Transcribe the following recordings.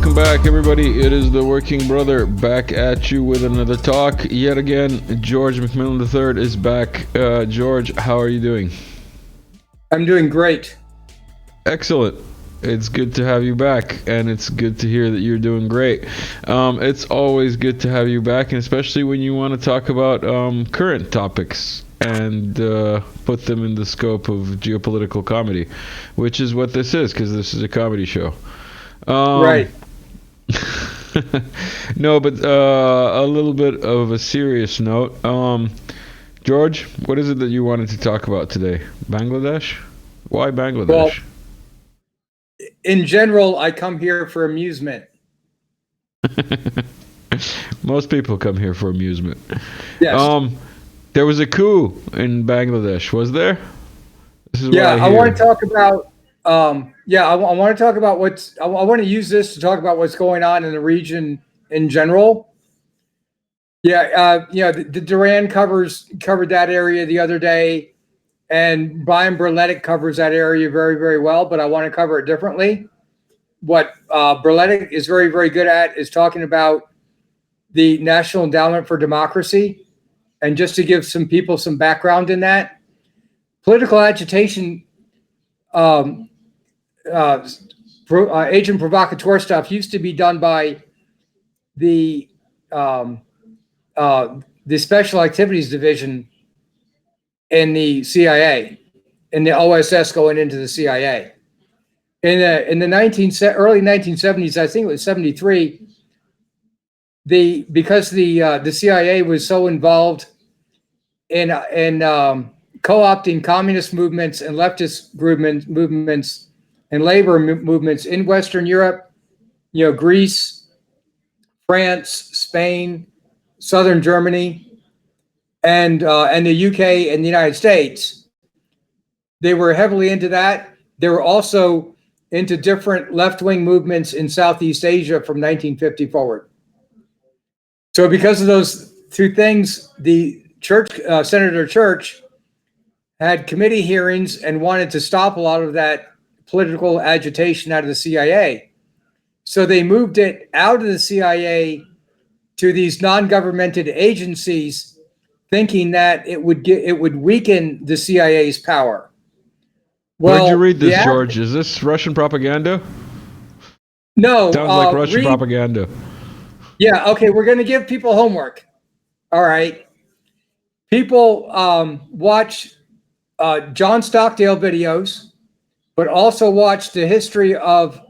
Welcome back, everybody. It is the Working Brother back at you with another talk. Yet again, George McMillan III is back. George, how are you doing? I'm doing great. Excellent. It's good to have you back, and it's good to hear that you're doing great. It's always good to have you back, and especially when you want to talk about current topics and put them in the scope of geopolitical comedy, which is what this is, because this is a comedy show. Right. No, but a little bit of a serious note. George, what is it that you wanted to talk about today? Bangladesh? Why Bangladesh? Well, in general, I come here for amusement. Most people come here for amusement. Yes. There was a coup in Bangladesh, was there? This is Yeah, what I I hear. want to talk about. I want to talk about what's. I want to use this to talk about what's going on in the region in general. Yeah, the Duran covered that area the other day, and Brian Berletic covers that area very, very well. But I want to cover it differently. What Berletic is very, very good at is talking about the National Endowment for Democracy. And just to give some people some background in that, political agitation, agent provocateur stuff used to be done by the Special Activities Division in the CIA, in the OSS going into the CIA. In the early 1970s, I think it was 73. Because the CIA was so involved in co-opting communist movements and leftist movements and labor movements in Western Europe, Greece, France, Spain, Southern Germany, and the UK and the United States. They were heavily into that. They were also into different left-wing movements in Southeast Asia from 1950 forward. So because of those two things, the Senator Church had committee hearings and wanted to stop a lot of that political agitation out of the CIA. So they moved it out of the CIA to these non-governmental agencies, thinking that it would weaken the CIA's power. Where'd you read this, George? Is this Russian propaganda? No. Sounds like Russian propaganda. Yeah, okay, we're going to give people homework. All right. People watch John Stockdale videos, but also watch the history of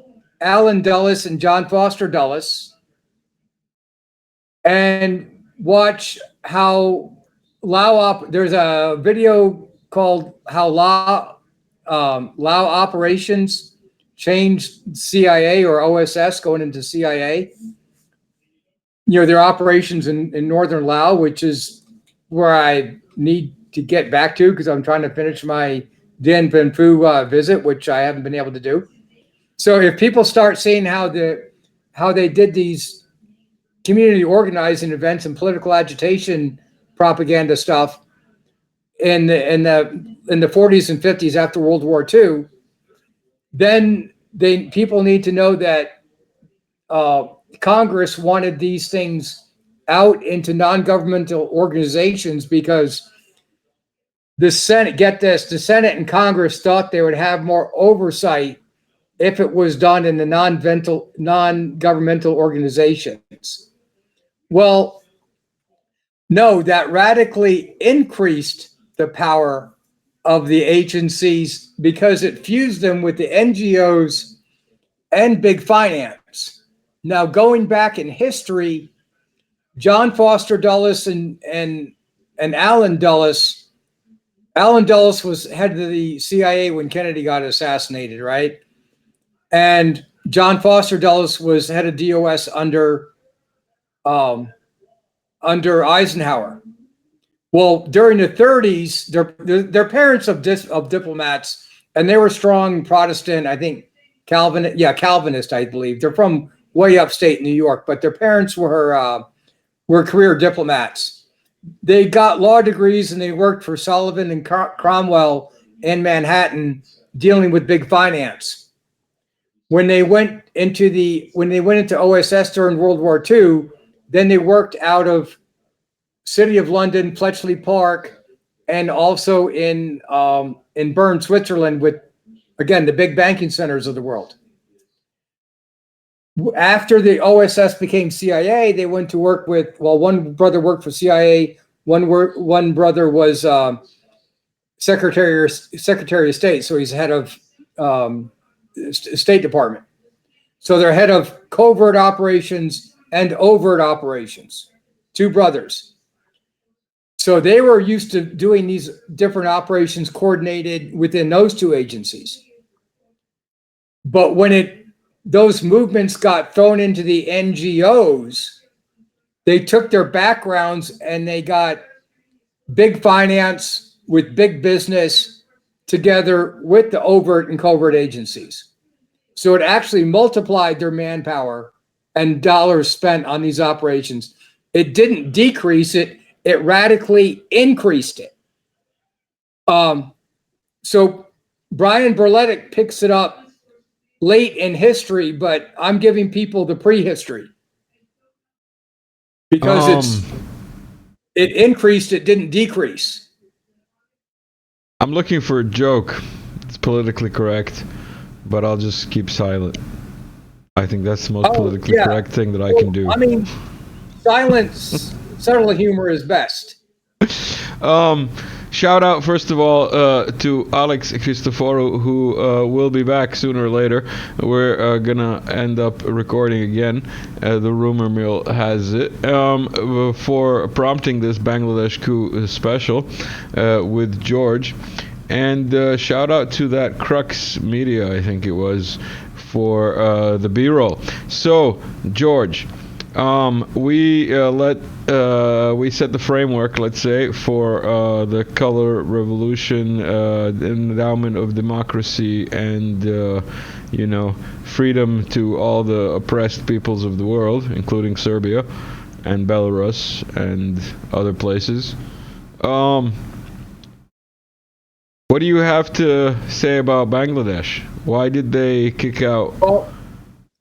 Alan Dulles and John Foster Dulles, and watch how there's a video called how Lao operations changed CIA or OSS going into CIA. Their operations in northern Laos, which is where I need to get back to because I'm trying to finish my Dien Bien Phu visit, which I haven't been able to do. So if people start seeing how they did these community organizing events and political agitation propaganda stuff in the 40s and 50s after World War II, then people need to know that Congress wanted these things out into non-governmental organizations because the Senate, get this, the Senate and Congress thought they would have more oversight if it was done in the non-governmental organizations. Well, no, that radically increased the power of the agencies because it fused them with the NGOs and big finance. Now, going back in history, John Foster Dulles and Alan Dulles. Alan Dulles was head of the CIA when Kennedy got assassinated, right? And John Foster Dulles was head of DOS under Eisenhower. Well, during the 30s, they're parents of diplomats, and they were strong Protestant, I think, Calvinist, I believe. They're from way upstate New York, but their parents were career diplomats. They got law degrees and they worked for Sullivan and Cromwell in Manhattan dealing with big finance. When they went into OSS during World War II, then they worked out of City of London, Bletchley Park, and also in Bern, Switzerland, with, again, the big banking centers of the world. After the OSS became CIA, they went to work with, well, one brother worked for CIA, one brother was Secretary of State, so he's head of State Department. So they're head of covert operations and overt operations, two brothers. So they were used to doing these different operations coordinated within those two agencies. But when those movements got thrown into the NGOs, they took their backgrounds and they got big finance with big business together with the overt and covert agencies. So it actually multiplied their manpower and dollars spent on these operations. It didn't decrease it, it radically increased it. So Brian Berletic picks it up late in history, but I'm giving people the prehistory. Because it increased, it didn't decrease. I'm looking for a joke. It's politically correct, but I'll just keep silent. I think that's the most politically correct thing that I can do. I mean, silence, subtle humor is best. Shout out, first of all, to Alex Christoforou, who will be back sooner or later. We're gonna end up recording again. The rumor mill has it, for prompting this Bangladesh coup special with George. And shout out to that Crux Media, I think it was, for the B-roll. So, George, we set the framework, let's say, for the color revolution, endowment of democracy, and freedom to all the oppressed peoples of the world, including Serbia and Belarus and other places. What do you have to say about Bangladesh? Why did they kick out? Well,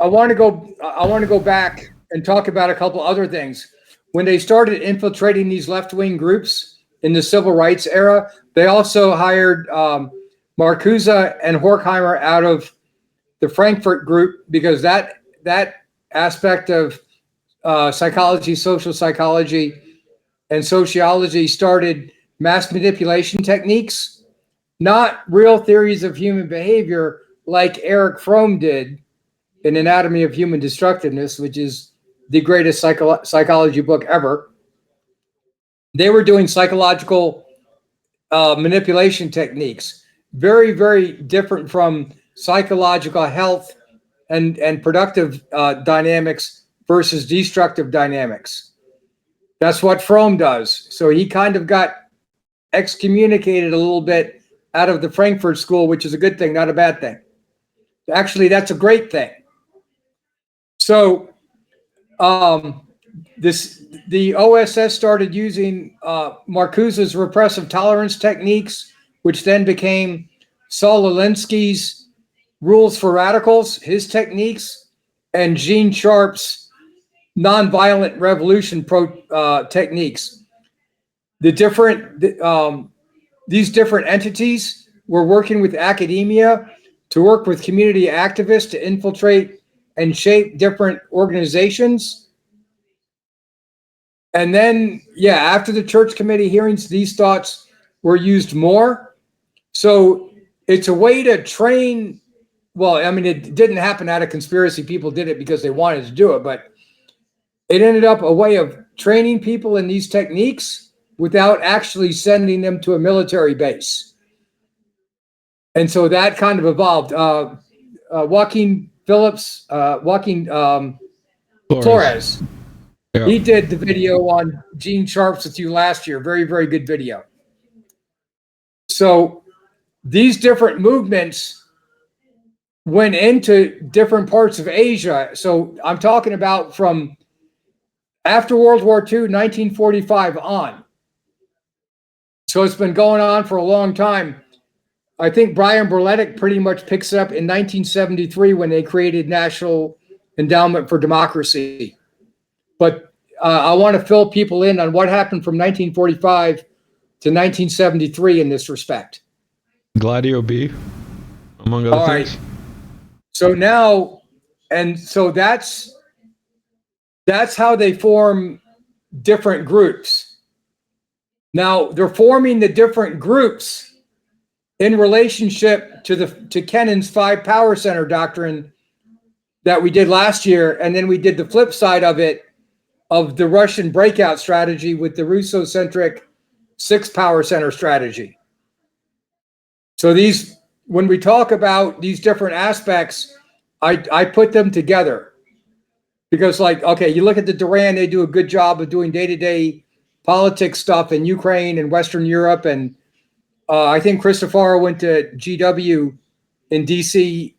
I want to go back and talk about a couple other things. When they started infiltrating these left-wing groups in the civil rights era, they also hired Marcuse and Horkheimer out of the Frankfurt group, because that aspect of psychology, social psychology, and sociology started mass manipulation techniques, not real theories of human behavior like Erich Fromm did in Anatomy of Human Destructiveness, which is the greatest psychology book ever. They were doing psychological manipulation techniques, very, very different from psychological health and productive dynamics versus destructive dynamics. That's what Fromm does. So he kind of got excommunicated a little bit out of the Frankfurt School, which is a good thing, not a bad thing. Actually, that's a great thing. So the OSS started using Marcuse's repressive tolerance techniques, which then became Saul Alinsky's rules for radicals, his techniques, and Gene Sharp's nonviolent revolution techniques. These different entities were working with academia to work with community activists to infiltrate and shape different organizations. And then, after the church committee hearings, these thoughts were used more. So it's a way to train. Well, I mean, it didn't happen out of conspiracy. People did it because they wanted to do it, but it ended up a way of training people in these techniques without actually sending them to a military base. And so that kind of evolved. Joaquin Flores. Yeah. He did the video on Gene Sharps with you last year. Very, very good video. So these different movements went into different parts of Asia. So I'm talking about from after World War II, 1945 on. So it's been going on for a long time. I think Brian Berletic pretty much picks it up in 1973 when they created National Endowment for Democracy. But I want to fill people in on what happened from 1945 to 1973 in this respect. Gladio B, among other All things. right. So now, and so that's how they form different groups. Now they're forming the different groups in relationship to Kennan's 5 power center doctrine that we did last year, and then we did the flip side of it, of the Russian breakout strategy with the Russo-centric 6 power center strategy. So these, when we talk about these different aspects, I put them together because, like, okay, you look at the Duran, they do a good job of doing day-to-day politics stuff in Ukraine and Western Europe, and I think Christopher went to GW in DC,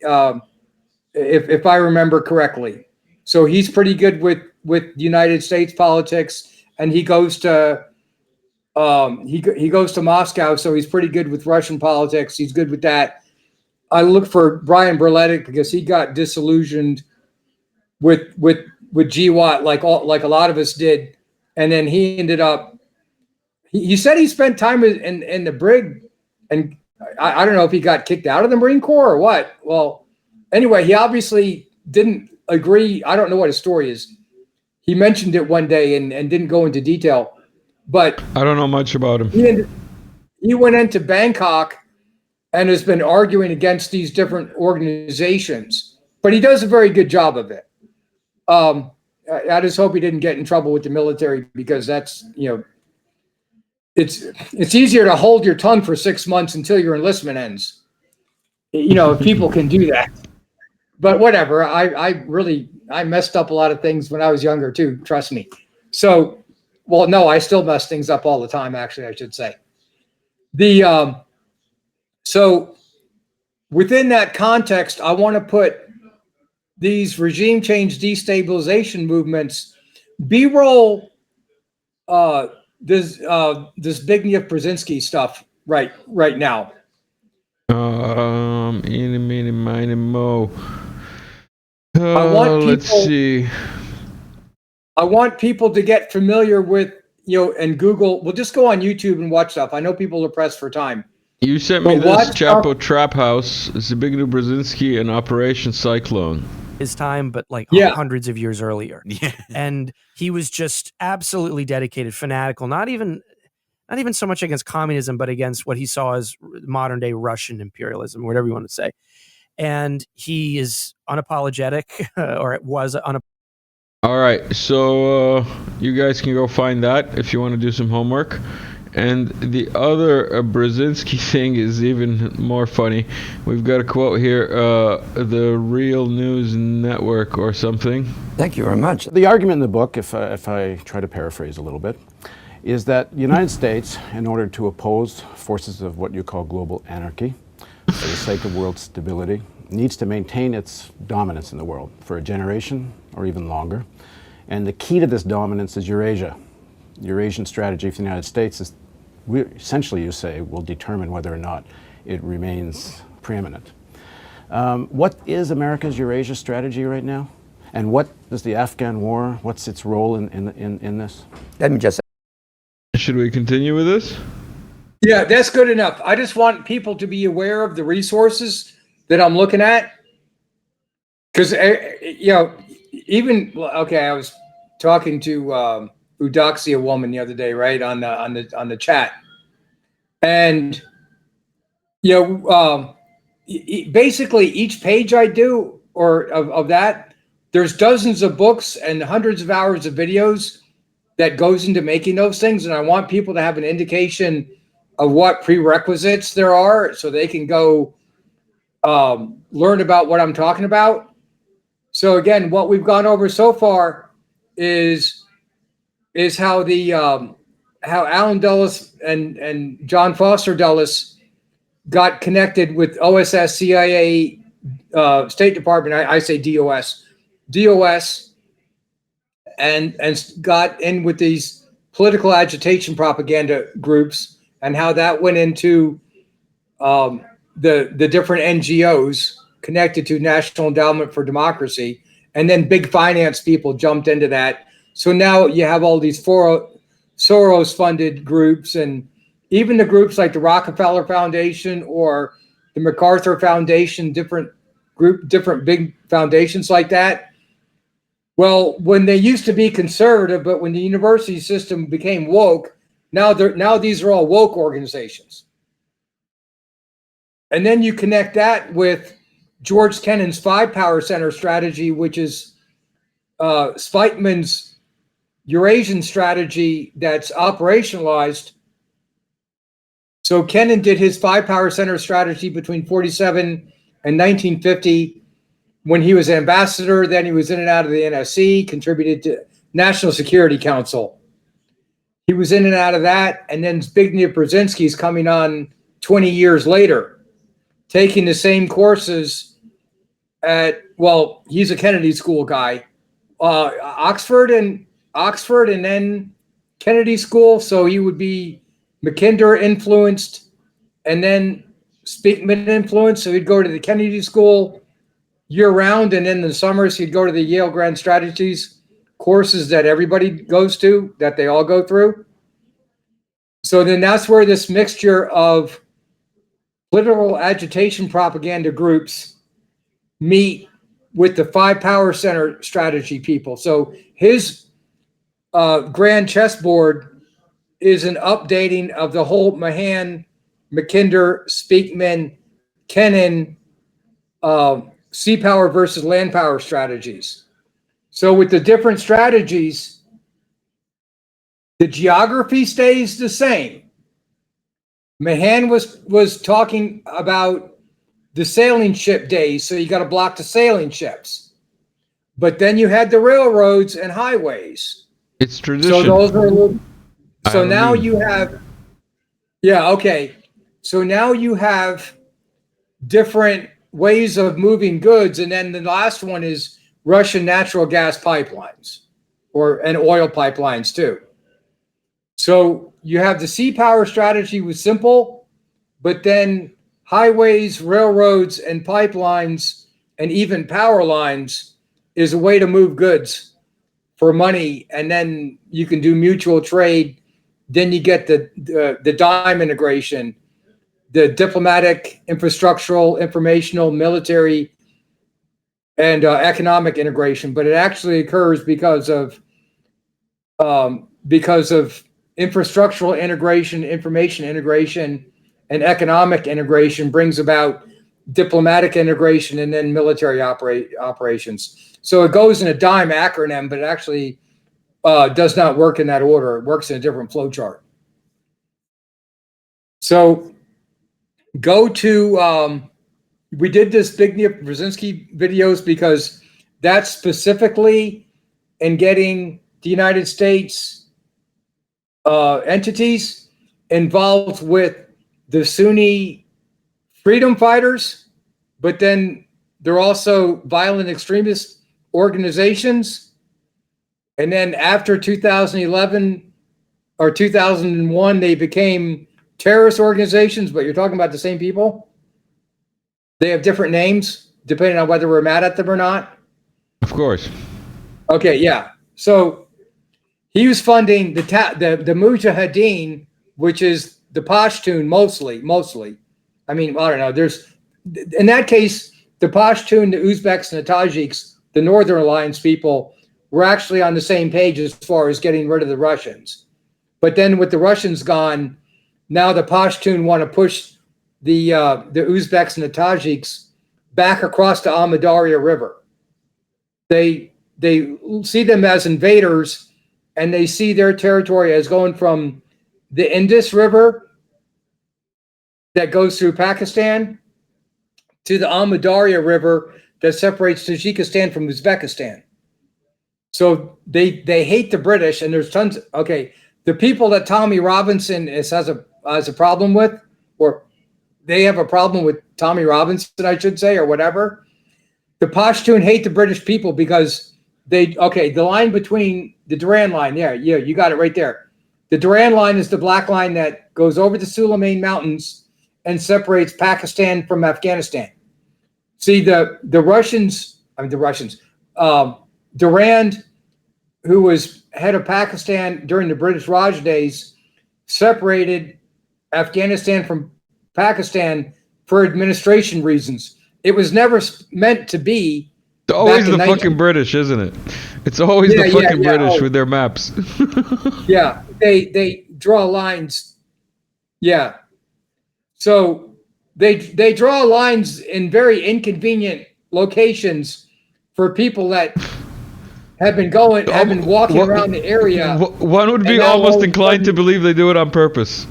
if I remember correctly. So he's pretty good with United States politics, and he goes to he goes to Moscow, so he's pretty good with Russian politics. He's good with that. I look for Brian Berletic because he got disillusioned with GWAT like a lot of us did, and then he ended up. He said he spent time in the brig, and I don't know if he got kicked out of the Marine Corps or what. Well, anyway, he obviously didn't agree. I don't know what his story is. He mentioned it one day and didn't go into detail, but I don't know much about him. He went into Bangkok and has been arguing against these different organizations, but he does a very good job of it. I just hope he didn't get in trouble with the military, because that's, it's easier to hold your tongue for 6 months until your enlistment ends. If people can do that. But whatever, I messed up a lot of things when I was younger too, trust me. So, well, no, I still mess things up all the time, actually, I should say. So within that context, I want to put these regime change destabilization movements, B-roll, this Zbigniew Brzezinski stuff right now. Eeny, meeny, miny, mo. Let's see. I want people to get familiar with, and Google. We'll just go on YouTube and watch stuff. I know people are pressed for time. You sent me this Chapo Trap House, Zbigniew Brzezinski, and Operation Cyclone. His time, but hundreds of years earlier. Yeah. And he was just absolutely dedicated, fanatical, not even so much against communism, but against what he saw as modern day Russian imperialism, whatever you want to say. And he is unapologetic, or it was unapologetic. All right, so you guys can go find that if you want to do some homework. And the other Brzezinski thing is even more funny. We've got a quote here, the Real News Network or something. Thank you very much. The argument in the book, if I try to paraphrase a little bit, is that the United States, in order to oppose forces of what you call global anarchy, for the sake of world stability, needs to maintain its dominance in the world for a generation or even longer. And the key to this dominance is Eurasia. Eurasian strategy for the United States is, essentially, you say, will determine whether or not it remains preeminent. What is America's Eurasia strategy right now? And what is the Afghan war, what's its role in this? Let me just... Should we continue with this? Yeah, that's good enough. I just want people to be aware of the resources that I'm looking at. Because, I was talking to Eudoxia woman the other day, right, on the chat, and basically each page I do of that, there's dozens of books and hundreds of hours of videos that goes into making those things, and I want people to have an indication of what prerequisites there are so they can go learn about what I'm talking about. So again, what we've gone over so far is how how Alan Dulles and John Foster Dulles got connected with OSS, CIA, State Department. I say DOS, and got in with these political agitation propaganda groups, and how that went into the different NGOs connected to National Endowment for Democracy, and then big finance people jumped into that. So now you have all these Soros-funded groups, and even the groups like the Rockefeller Foundation or the MacArthur Foundation, different big foundations like that. Well, when they used to be conservative, but when the university system became woke, now these are all woke organizations. And then you connect that with George Kennan's 5-power center strategy, which is Spikeman's Eurasian strategy that's operationalized. So Kennan did his 5-power center strategy between 47 and 1950 when he was ambassador. Then he was in and out of the NSC, contributed to National Security Council. He was in and out of that. And then Zbigniew Brzezinski's coming on 20 years later, taking the same courses at, well, he's a Kennedy School guy, Oxford and then Kennedy School. So he would be Mackinder influenced and then Speakman influenced. So he'd go to the Kennedy School year round, and in the summers he'd go to the Yale Grand Strategies courses that everybody goes to, that they all go through. So then that's where this mixture of political agitation propaganda groups meet with the 5-power center strategy people. So his grand chessboard is an updating of the whole Mahan, Mackinder, Speakman, Kennan, sea power versus land power strategies. So with the different strategies, the geography stays the same. Mahan was talking about the sailing ship days, so you got to block the sailing ships. But then you had the railroads and highways. It's tradition. So those are so now you have, yeah, okay. So now you have different ways of moving goods, and then the last one is Russian natural gas pipelines, and oil pipelines too. So you have the sea power strategy was simple, but then highways, railroads, and pipelines, and even power lines is a way to move goods for money, and then you can do mutual trade. Then you get the dime integration, the diplomatic, infrastructural, informational, military, and economic integration. But it actually occurs because of infrastructural integration, information integration, and economic integration brings about diplomatic integration and then military operations. So it goes in a DIME acronym, but it actually does not work in that order. It works in a different flow chart. So go to, we did this Zbigniew Brzezinski videos because that's specifically in getting the United States entities involved with the Sunni freedom fighters, but then they're also violent extremist organizations. And then after 2011 or 2001, they became terrorist organizations, but you're talking about the same people. They have different names depending on whether we're mad at them or not. Of course. Okay, yeah. So he was funding the Mujahideen, which is the Pashtun mostly. I mean, I don't know. There's, in that case, the Pashtun, the Uzbeks, and the Tajiks, the Northern Alliance people, were actually on the same page as far as getting rid of the Russians. But then with the Russians gone, now the Pashtun want to push the Uzbeks and the Tajiks back across the Amudarya River. They see them as invaders, and they see their territory as going from the Indus River that goes through Pakistan to the Amudarya River that separates Tajikistan from Uzbekistan. So they hate the British, and there's tons. Okay, the people that Tommy Robinson has a problem with, or they have a problem with Tommy Robinson, I should say, or whatever. The Pashtun hate the British people because the line between the Duran line, yeah, you got it right there. The Duran line is the black line that goes over the Sulayman Mountains and separates Pakistan from Afghanistan. See, the Russians, Durand, who was head of Pakistan during the British Raj days, separated Afghanistan from Pakistan for administration reasons. It was never meant to be. It's always the fucking British, isn't it? It's always the fucking British with their maps. Yeah, they draw lines. Yeah. So they draw lines in very inconvenient locations for people that have been walking around the area. One would be almost inclined to believe they do it on purpose.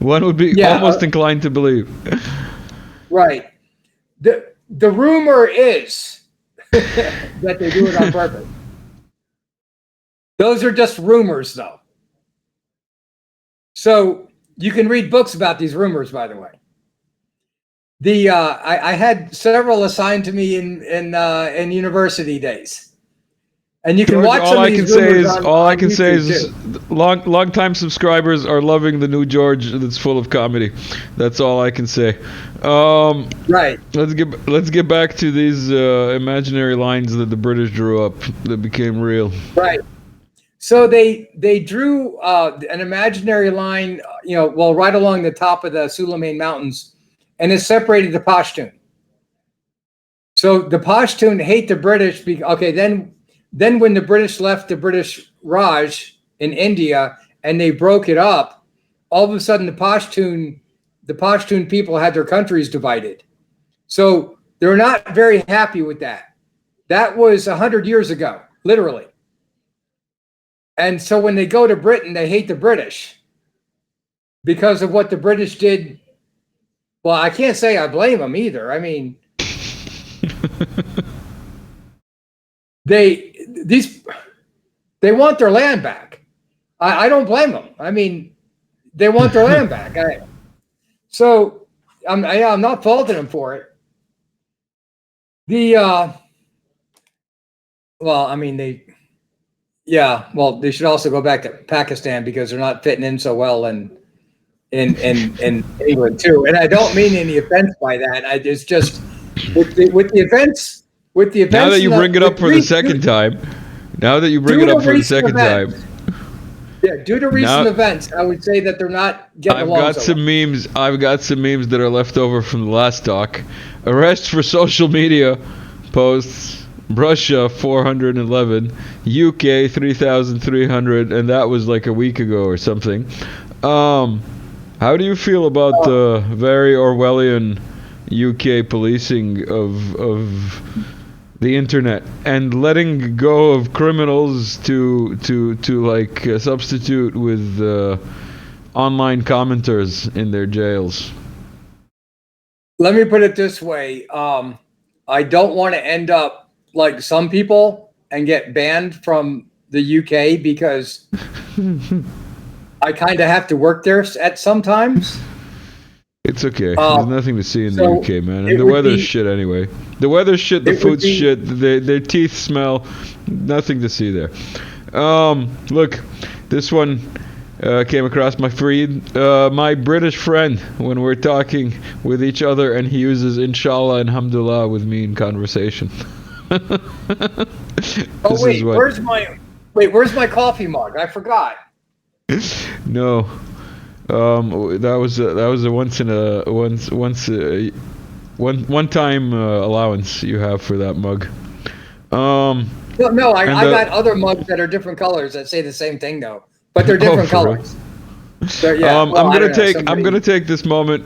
One would be almost inclined to believe. Right. The rumor is that they do it on purpose. Those are just rumors, though. So you can read books about these rumors, by the way. I had several assigned to me in university days, and you can George, watch some of these rumors on all I can say YouTube is long time subscribers are loving the new George that's full of comedy. That's all I can say. Right. Let's get back to these imaginary lines that the British drew up that became real. Right. So they drew an imaginary line, right along the top of the Suleiman Mountains, and it separated the Pashtun. So the Pashtun hate the British. Then when the British left the British Raj in India and they broke it up, all of a sudden the Pashtun people had their countries divided. So they're not very happy with that. That was 100 years ago, literally. And so when they go to Britain, they hate the British because of what the British did. Well, I can't say I blame them either. I mean, they want their land back. I don't blame them. I mean, they want their land back. I'm not faulting them for it. They should also go back to Pakistan because they're not fitting in so well in England too. And I don't mean any offense by that. It's just with the events. Now that you bring it up for the second time. Yeah, due to recent events, I would say that they're not getting along. I've got some memes that are left over from the last talk. Arrest for social media posts. Russia 411, UK 3,300, and that was like a week ago or something. How do you feel about the very Orwellian UK policing of the internet and letting go of criminals to substitute with online commenters in their jails? Let me put it this way. I don't want to end up like some people and get banned from the UK because I kind of have to work there at sometimes. It's okay. There's nothing to see in the UK, man. And the weather's shit anyway. The weather's shit, the food's shit, their teeth smell. Nothing to see there. Look, this one came across my feed. My British friend, when we're talking with each other and he uses inshallah and alhamdulillah with me in conversation. Where's my coffee mug? I forgot. No, that was a one time allowance you have for that mug. No, I got other mugs that are different colors that say the same thing though, but they're different colors. So, I'm gonna take this moment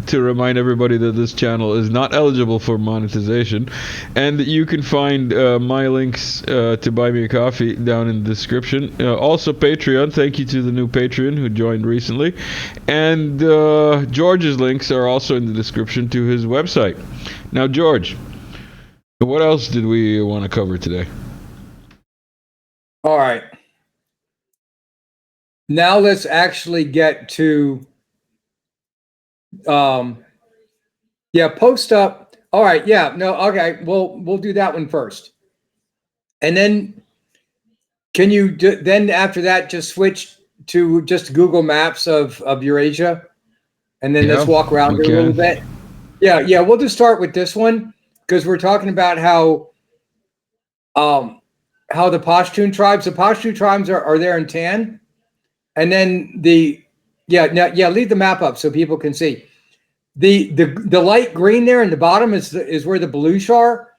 to remind everybody that this channel is not eligible for monetization, and that you can find my links to buy me a coffee down in the description. Also Patreon. Thank you to the new Patreon who joined recently, and George's links are also in the description to his website. Now, George, what else did we want to cover today? All right. Now let's actually get to, post up. All right, yeah, no, okay, we'll do that one first, and then can you then after that just switch to just Google Maps of Eurasia, and then let's walk around it a little bit. Yeah. We'll just start with this one because we're talking about how the Pashtun tribes. The Pashtun tribes are there in tan, and then leave the map up so people can see. The light green there in the bottom is where the Baluch are.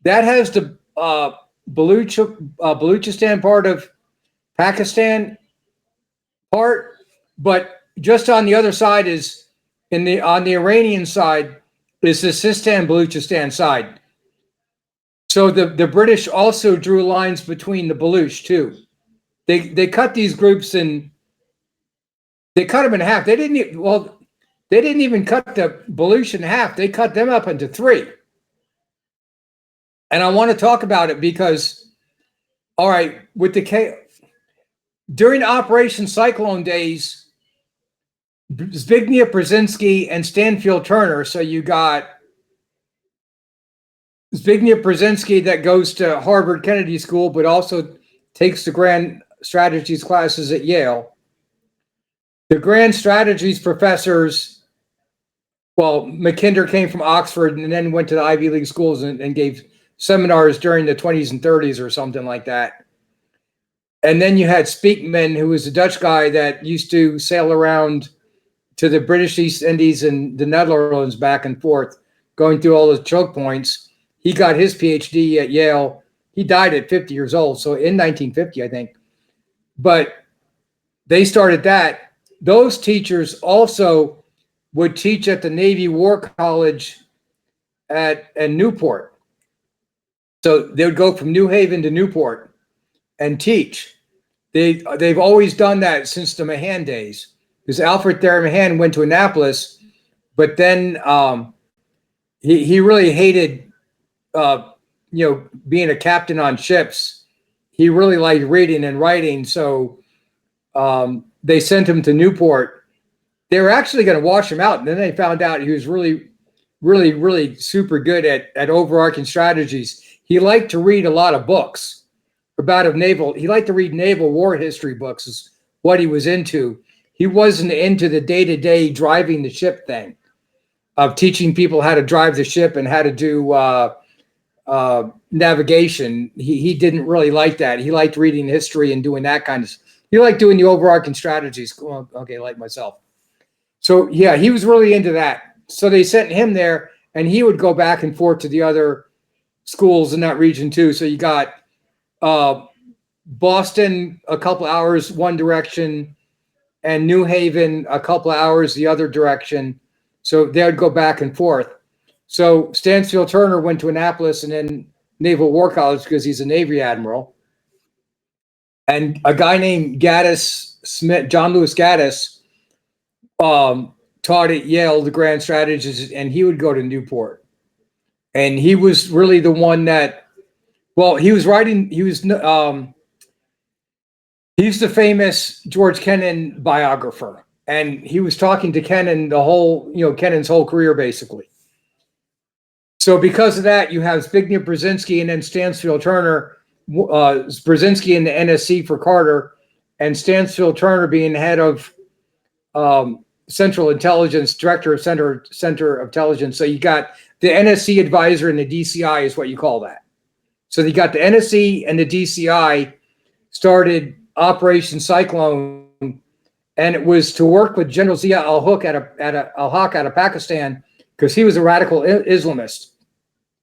That has the Baluchistan part of Pakistan part, but just on the other side is on the Iranian side is the Sistan Baluchistan side. So the British also drew lines between the Baluch too. They cut these groups and they cut them in half. They didn't even cut the Baluch in half. They cut them up into three. And I want to talk about it because, all right, during Operation Cyclone days, Zbigniew Brzezinski and Stanfield Turner. So you got Zbigniew Brzezinski that goes to Harvard Kennedy School, but also takes the Grand Strategies classes at Yale. The Grand Strategies professors, Mackinder came from Oxford and then went to the Ivy League schools and gave seminars during the 20s and 30s or something like that. And then you had Speakman, who was a Dutch guy that used to sail around to the British East Indies and the Netherlands back and forth, going through all the choke points. He got his PhD at Yale. He died at 50 years old, so in 1950, I think. But they started that. Those teachers also would teach at the Navy War College at Newport. So they would go from New Haven to Newport and teach. They've always done that since the Mahan days. Because Alfred Thayer Mahan went to Annapolis, but then he really hated being a captain on ships. He really liked reading and writing, so they sent him to Newport. They were actually going to wash him out, and then they found out he was really, really, really super good at overarching strategies. He liked to read a lot of books about naval. He liked to read naval war history books is what he was into. He wasn't into the day-to-day driving the ship thing of teaching people how to drive the ship and how to do navigation. He didn't really like that. He liked reading history and doing that kind of stuff. He liked doing the overarching strategies. Okay, like myself. So, yeah, he was really into that. So they sent him there, and he would go back and forth to the other schools in that region too. So you got Boston a couple hours one direction, and New Haven a couple hours the other direction. So they would go back and forth. So Stansfield Turner went to Annapolis and then Naval War College because he's a Navy admiral. And a guy named Gaddis Smith, John Lewis Gaddis, taught at Yale the Grand Strategies, and he would go to Newport. And he was really the one that, he was writing, he's the famous George Kennan biographer. And he was talking to Kennan Kennan's whole career, basically. So because of that, you have Zbigniew Brzezinski and then Stansfield Turner, Brzezinski in the NSC for Carter, and Stansfield Turner being head of Central Intelligence, director of Center of Intelligence. So you got the NSC advisor and the DCI is what you call that. So you got the NSC and the DCI started Operation Cyclone, and it was to work with General Zia al-Haq out of Pakistan because he was a radical Islamist.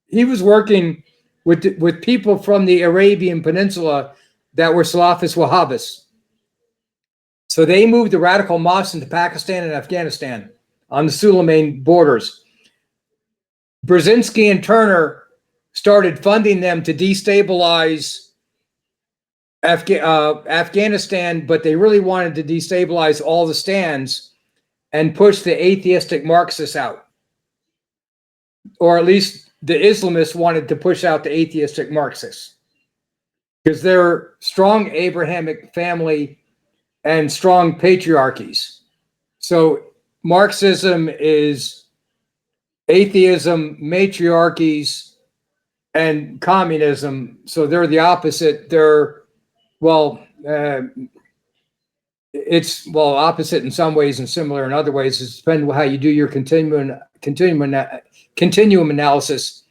He was working with people from the Arabian Peninsula that were Salafist Wahhabis. So they moved the radical mosques into Pakistan and Afghanistan on the Suleiman borders. Brzezinski and Turner started funding them to destabilize Afghanistan, but they really wanted to destabilize all the stands and push the atheistic Marxists out. Or at least the Islamists wanted to push out the atheistic Marxists because they're strong Abrahamic family and strong patriarchies. So Marxism is atheism, matriarchies, and communism. So they're the opposite. They're, It's, well, opposite in some ways and similar in other ways. It depends on how you do your continuum analysis.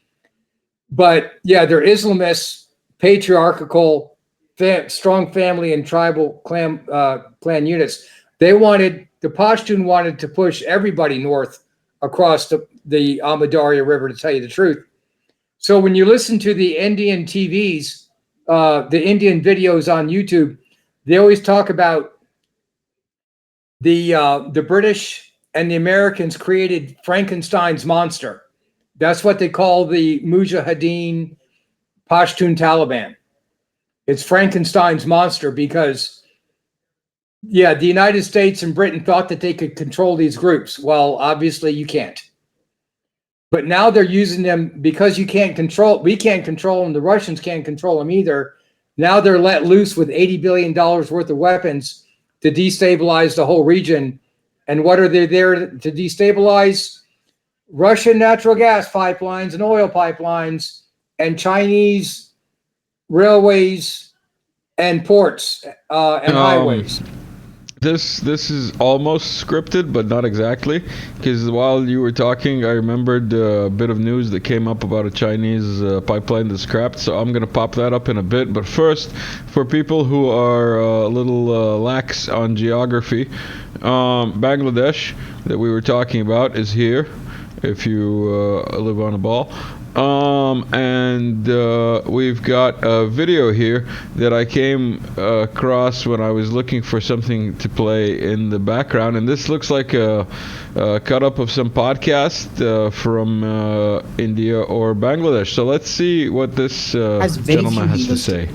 But yeah, they're Islamists, patriarchal, strong family and tribal clan units. The Pashtun wanted to push everybody north across the Amudarya River, to tell you the truth. So when you listen to the Indian TVs, the Indian videos on YouTube, they always talk about the British and the Americans created Frankenstein's monster. That's what they call the Mujahideen Pashtun Taliban. It's Frankenstein's monster because, yeah, the United States and Britain thought that they could control these groups. Well, obviously you can't. But now they're using them because we can't control them. The Russians can't control them either. Now they're let loose with $80 billion worth of weapons to destabilize the whole region. And what are they there to destabilize? Russian natural gas pipelines and oil pipelines and Chinese railways and ports and highways. This is almost scripted, but not exactly. Because while you were talking, I remembered a bit of news that came up about a Chinese pipeline that's scrapped. So I'm going to pop that up in a bit. But first, for people who are a little lax on geography, Bangladesh, that we were talking about, is here, if you live on a ball. And we've got a video here that I came across when I was looking for something to play in the background, and this looks like a cut up of some podcast from India or Bangladesh. So let's see what this gentleman has to say.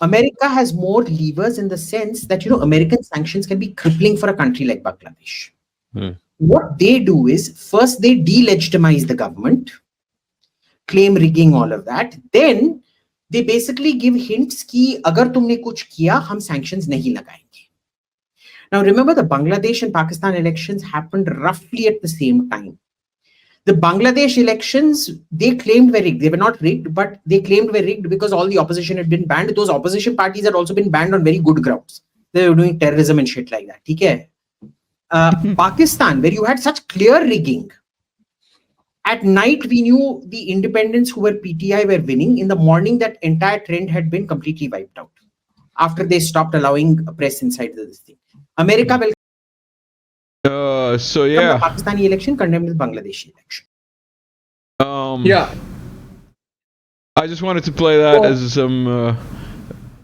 America has more levers in the sense that, American sanctions can be crippling for a country like Bangladesh. What they do is, first they delegitimize the government, claim rigging, all of that. Then they basically give hints ki agar tumne kuch kiya, hum sanctions nahi lagayenge. Now remember, the Bangladesh and Pakistan elections happened roughly at the same time. The Bangladesh elections, they claimed were rigged. They were not rigged, but they claimed were rigged because all the opposition had been banned. Those opposition parties had also been banned on very good grounds. They were doing terrorism and shit like that. Okay? Pakistan, where you had such clear rigging, at night we knew the independents who were PTI were winning. In the morning, that entire trend had been completely wiped out after they stopped allowing press inside this thing. America will so yeah, the Pakistani election condemned the Bangladeshi election. Yeah, I just wanted to play that as some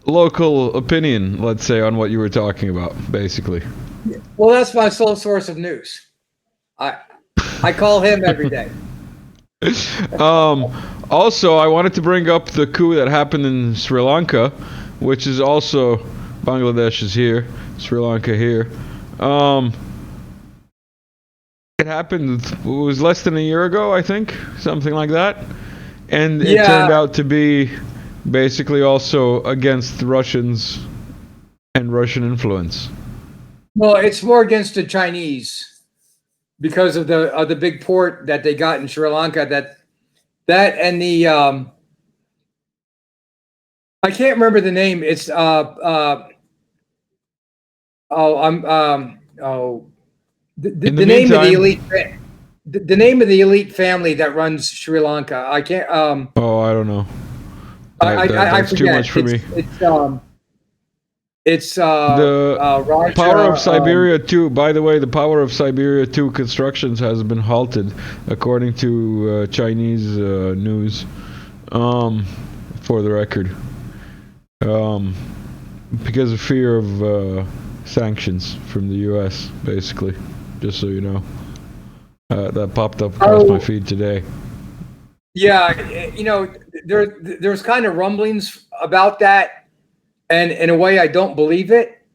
local opinion, let's say, on what you were talking about, basically. well, that's my sole source of news. I call him every day. Also, I wanted to bring up the coup that happened in Sri Lanka, which is also Bangladesh is here, Sri Lanka here. It happened, it was less than a year ago, I think, something like that. And it turned out to be basically also against the Russians and Russian influence. Well, it's more against the Chinese because of the big port that they got in Sri Lanka. That and the I can't remember the name. It's the name of the elite. The name of the elite family that runs Sri Lanka. I can't. Oh, I don't know. I That's forget. too much for me. It's the Power of Siberia 2. By the way, the Power of Siberia 2 constructions has been halted, according to Chinese news. For the record, because of fear of sanctions from the U.S. Basically, just so you know, that popped up across my feed today. Yeah, there's kind of rumblings about that. And in a way, I don't believe it.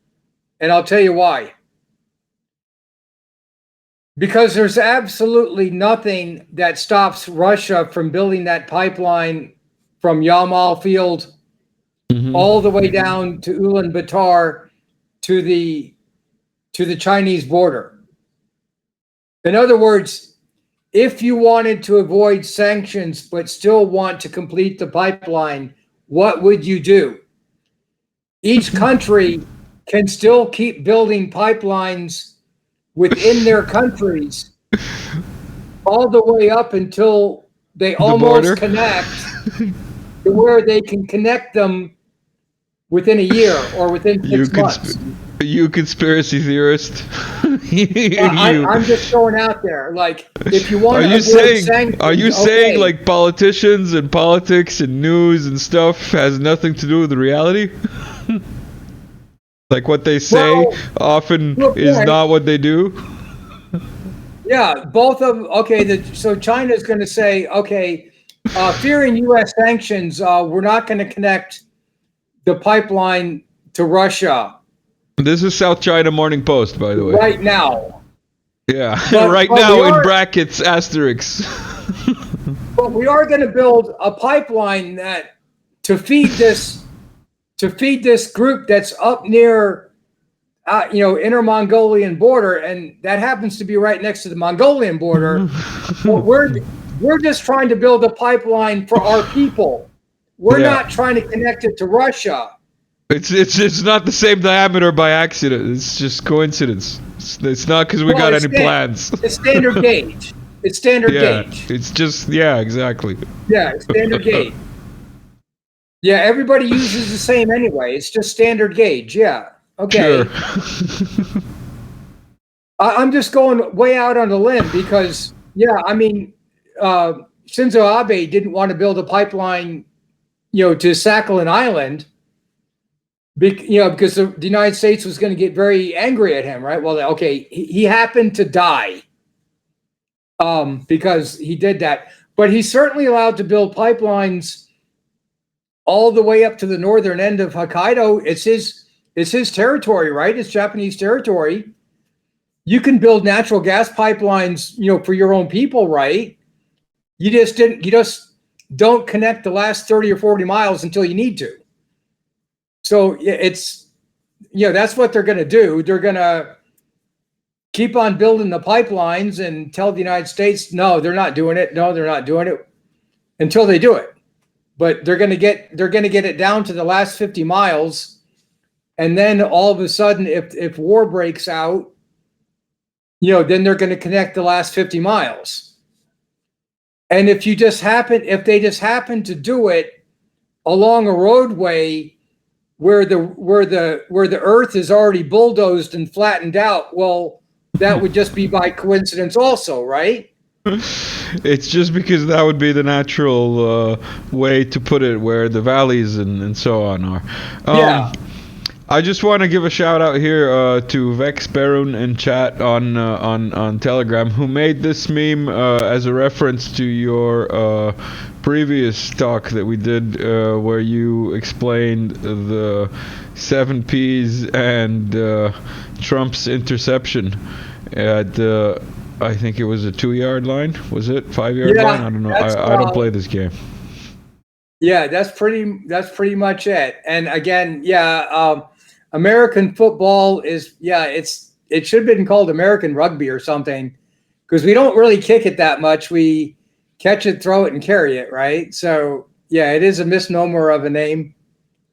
And I'll tell you why. Because there's absolutely nothing that stops Russia from building that pipeline from Yamal Field all the way down to Ulaanbaatar to the Chinese border. In other words, if you wanted to avoid sanctions but still want to complete the pipeline, what would you do? Each country can still keep building pipelines within their countries all the way up until they almost connect to where they can connect them within a year or within 6 months. You conspiracy theorist. I'm just going out there. Like, if you want to avoid sanctions, are you saying like politicians and politics and news and stuff has nothing to do with reality? Like what they say often is not what they do? Yeah, both of them. Okay, so China is going to say, okay, fearing U.S. sanctions, we're not going to connect the pipeline to Russia. This is South China Morning Post, by the way. Right now. Yeah, right now in brackets, asterisks. But we are going to build a pipeline to feed this group that's up near, Inner Mongolian border, and that happens to be right next to the Mongolian border. But we're just trying to build a pipeline for our people. We're not trying to connect it to Russia. It's not the same diameter by accident. It's just coincidence. It's not because we got any plans. It's standard gauge. It's standard gauge. It's just exactly. Yeah, it's standard gauge. Yeah, everybody uses the same anyway. It's just standard gauge. Yeah. Okay. Sure. I'm just going way out on a limb because Shinzo Abe didn't want to build a pipeline, to Sakhalin Island. Because the United States was going to get very angry at him, right? Well, okay, he happened to die because he did that. But he's certainly allowed to build pipelines all the way up to the northern end of Hokkaido. It's his territory, right? It's Japanese territory. You can build natural gas pipelines, for your own people, right? You just don't connect the last 30 or 40 miles until you need to. So it's, that's what they're going to do. They're going to keep on building the pipelines and tell the United States, no, they're not doing it. No, they're not doing it until they do it. But they're going to get it down to the last 50 miles. And then all of a sudden, if war breaks out, then they're going to connect the last 50 miles. And if they just happen to do it along a roadway where the earth is already bulldozed and flattened out, well, that would just be by coincidence also, right? It's just because that would be the natural way to put it, where the valleys and so on are. I just want to give a shout out here to Vex Perun in chat on Telegram, who made this meme as a reference to your previous talk that we did, where you explained the 7 Ps and Trump's interception at I think it was a 2-yard line. Was it 5-yard line? I don't know. I don't play this game. Yeah, that's pretty much it. And again, American football is it should have been called American rugby or something, because we don't really kick it that much. We catch it, throw it, and carry it, right? So it is a misnomer of a name.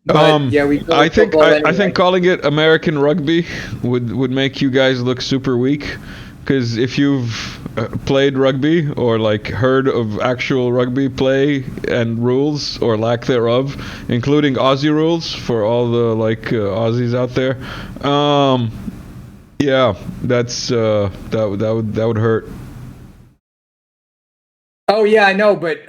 But, I think calling it American rugby would make you guys look super weak, because if you've played rugby or like heard of actual rugby play and rules or lack thereof, including Aussie rules for all the Aussies out there, that's that would hurt. Oh yeah, I know, but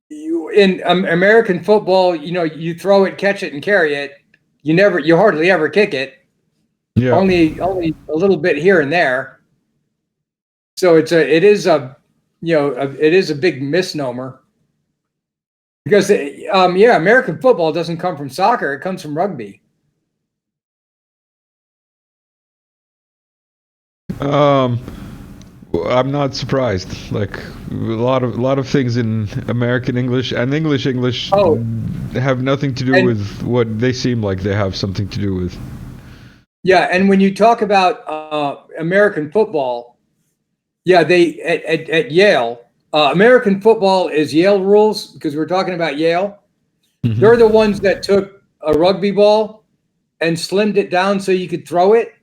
in American football, you throw it, catch it, and carry it. You hardly ever kick it. Yeah. Only a little bit here and there. So it is a big misnomer, because American football doesn't come from soccer; it comes from rugby. I'm not surprised. Like a lot of things in American English and English have nothing to do with what they seem like they have something to do with. Yeah, and when you talk about American football, they at Yale, American football is Yale rules, because we're talking about Yale. Mm-hmm. They're the ones that took a rugby ball and slimmed it down so you could throw it.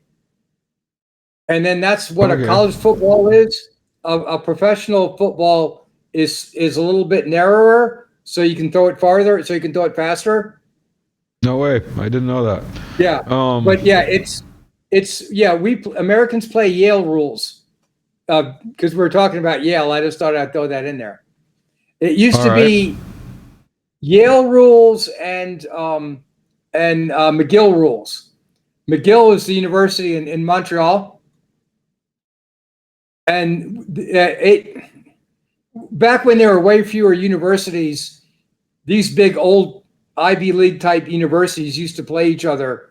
And then that's what a college football is. A professional football is a little bit narrower, so you can throw it farther, so you can throw it faster. No way, I didn't know that. Yeah, but yeah, we Americans play Yale rules because we're talking about Yale. I just thought I'd throw that in there. It used to be Yale rules and McGill rules. McGill is the university in Montreal. And back when there were way fewer universities, these big old Ivy League type universities used to play each other.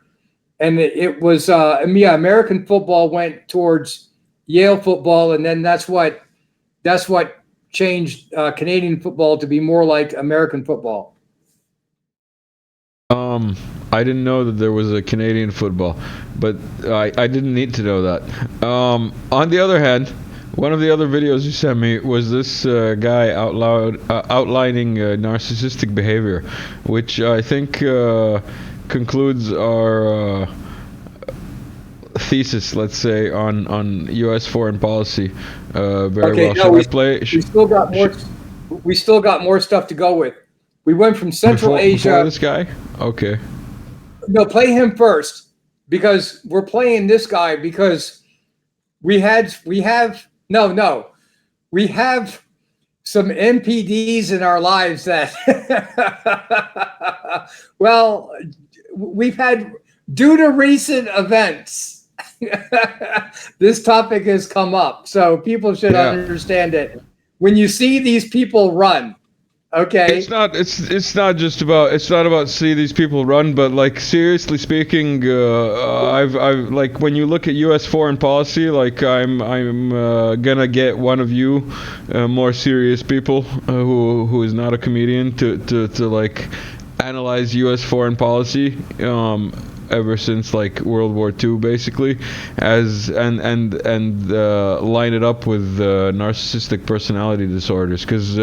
And it was, American football went towards Yale football. And then that's what changed Canadian football to be more like American football. I didn't know that there was a Canadian football, but I didn't need to know that. On the other hand, one of the other videos you sent me was this guy outlining narcissistic behavior, which I think concludes our thesis, let's say, on U.S. foreign policy very well. No, we still got more stuff to go with. We went from Central Asia. Before this guy? Okay. No, play him first, because we're playing this guy because we have some MPDs in our lives that well, we've had, due to recent events, this topic has come up, so people should understand it. When you see these people run, okay, it's not about see these people run, but like, seriously speaking, I've like, when you look at U.S. foreign policy, like, I'm gonna get one of you more serious people who is not a comedian to like analyze U.S. foreign policy ever since like World War II, basically, and line it up with narcissistic personality disorders, because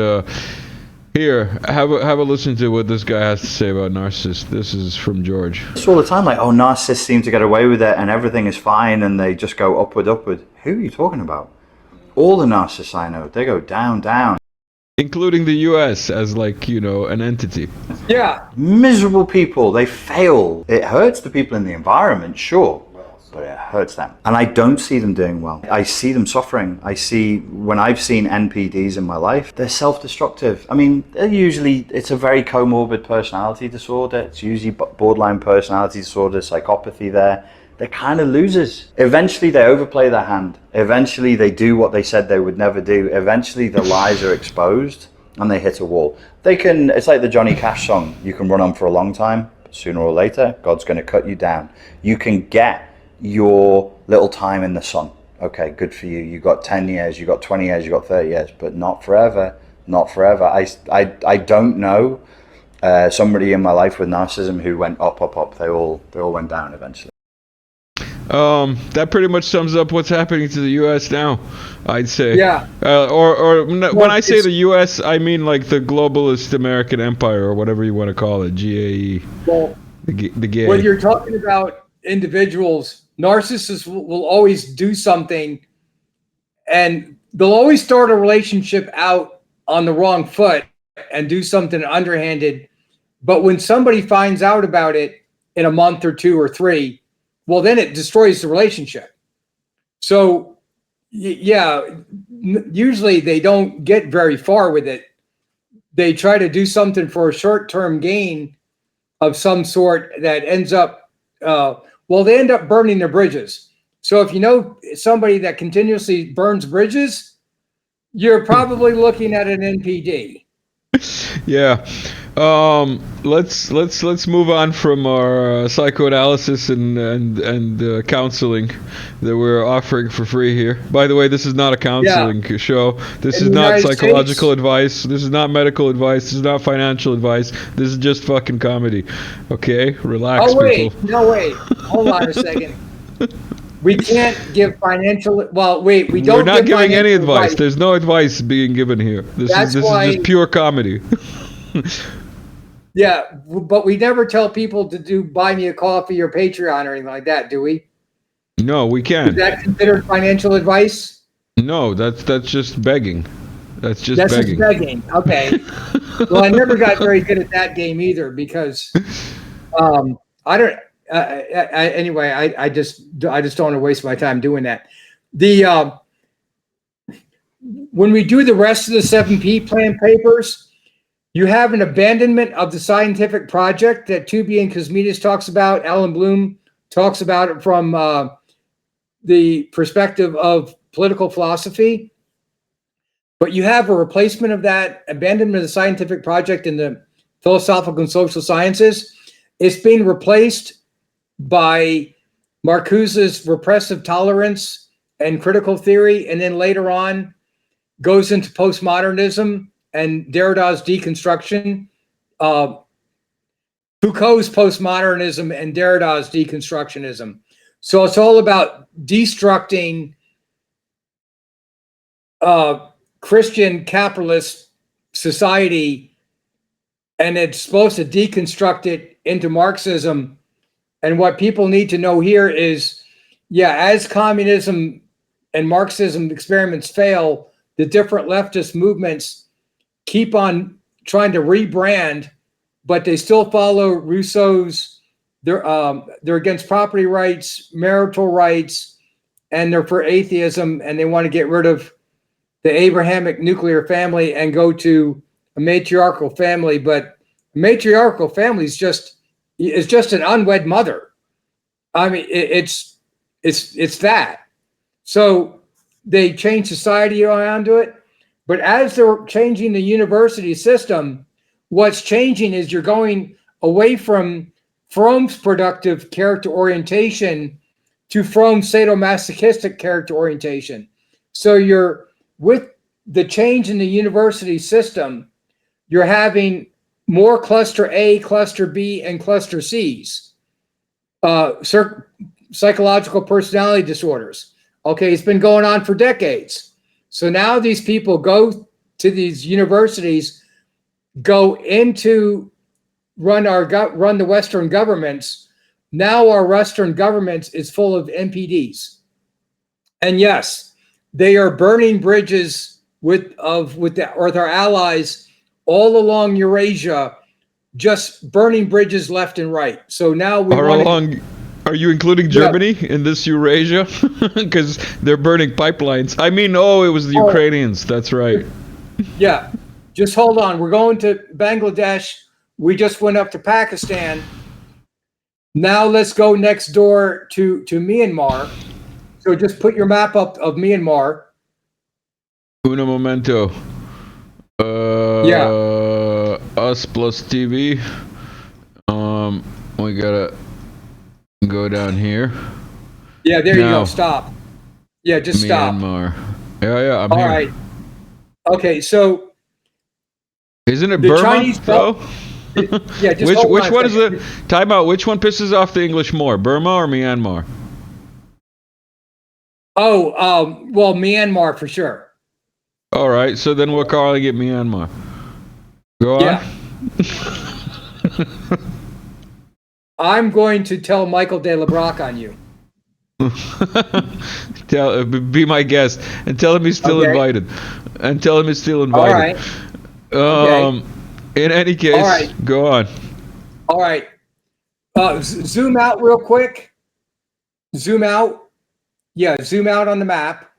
here, have a listen to what this guy has to say about narcissists. This is from George. It's all the time, like, oh, narcissists seem to get away with it and everything is fine and they just go upward. Who are you talking about? All the narcissists I know, they go down. Including the U.S. as, like, you know, an entity. Yeah. Miserable people, they fail. It hurts the people in the environment, sure, but it hurts them. And I don't see them doing well. I see them suffering. When I've seen NPDs in my life, they're self-destructive. I mean, it's a very comorbid personality disorder. It's usually borderline personality disorder, psychopathy there. They're kind of losers. Eventually they overplay their hand. Eventually they do what they said they would never do. Eventually the lies are exposed and they hit a wall. It's like the Johnny Cash song, you can run on for a long time, but sooner or later, God's going to cut you down. You can get your little time in the sun. Okay, good for you. You got 10 years, you got 20 years, you got 30 years, but not forever. Not forever. I don't know somebody in my life with narcissism who went up. They all went down eventually. That pretty much sums up what's happening to the U.S. now, I'd say. Yeah. When I say the U.S., I mean like the globalist American empire, or whatever you want to call it, GAE. Well, the GAE. When you're talking about individuals, narcissists will always do something, and they'll always start a relationship out on the wrong foot and do something underhanded. But when somebody finds out about it in a month or 2 or 3, well, then it destroys the relationship. So, usually they don't get very far with it. They try to do something for a short-term gain of some sort that ends up, they end up burning their bridges. So if you know somebody that continuously burns bridges, you're probably looking at an NPD. Yeah. Let's move on from our psychoanalysis and counseling that we're offering for free here. By the way, this is not a counseling show. This is not psychological advice. This is not medical advice. This is not financial advice. This is just fucking comedy. Okay? Relax, people. No, wait. Hold on a second. We can't give financial. Well, wait. We don't. We're not giving any advice. There's no advice being given here. This is just pure comedy. Yeah, but we never tell people to do buy me a coffee or Patreon or anything like that, do we? No, we Is can't. that considered financial advice? No, that's just begging. That's just That's begging. just begging. Okay. Well, I never got very good at that game either because I don't. Anyway, I just don't want to waste my time doing that. When we do the rest of the 7P plan papers, you have an abandonment of the scientific project that Tooby and Kosmides talks about. Alan Bloom talks about it from the perspective of political philosophy. But you have a replacement of that abandonment of the scientific project in the philosophical and social sciences. It's being replaced by Marcuse's repressive tolerance and critical theory, and then later on goes into postmodernism and Derrida's deconstruction, Foucault's postmodernism and Derrida's deconstructionism. So it's all about destructing Christian capitalist society, and it's supposed to deconstruct it into Marxism. And what people need to know here is, as communism and Marxism experiments fail, the different leftist movements keep on trying to rebrand, but they still follow Rousseau's. They're against property rights, marital rights, and they're for atheism, and they want to get rid of the Abrahamic nuclear family and go to a matriarchal family. But a matriarchal family is just an unwed mother. I mean, it's that. So they change society around to it. But as they're changing the university system, what's changing is you're going away from Fromm's productive character orientation to Fromm's sadomasochistic character orientation. So you're, with the change in the university system, you're having more cluster A, cluster B, and cluster C's. Psychological personality disorders. Okay, it's been going on for decades. So now these people go to these universities, go into run the Western governments. Now our Western governments is full of MPDs, and yes, they are burning bridges with our allies all along Eurasia, just burning bridges left and right. So now are you including Germany in this Eurasia? Because they're burning pipelines. I mean, it was the Ukrainians. That's right. Yeah. Just hold on. We're going to Bangladesh. We just went up to Pakistan. Now let's go next door to Myanmar. So just put your map up of Myanmar. Uno momento. Us plus TV. We gotta go down here. Yeah, there you go. Stop. Yeah, just Myanmar. Stop. Yeah, I'm all here. All right. Okay, so isn't it Burma Chinese though? Yeah, just which one is the time out? Which one pisses off the English more, Burma or Myanmar? Well, Myanmar for sure. All right, so then we're calling it Myanmar. Go on. Yeah. I'm going to tell Michael de LeBrock on you. Be my guest and tell him he's still invited. And tell him he's still invited. All right. In any case, go on. All right. Zoom out real quick. Zoom out. Yeah, zoom out on the map.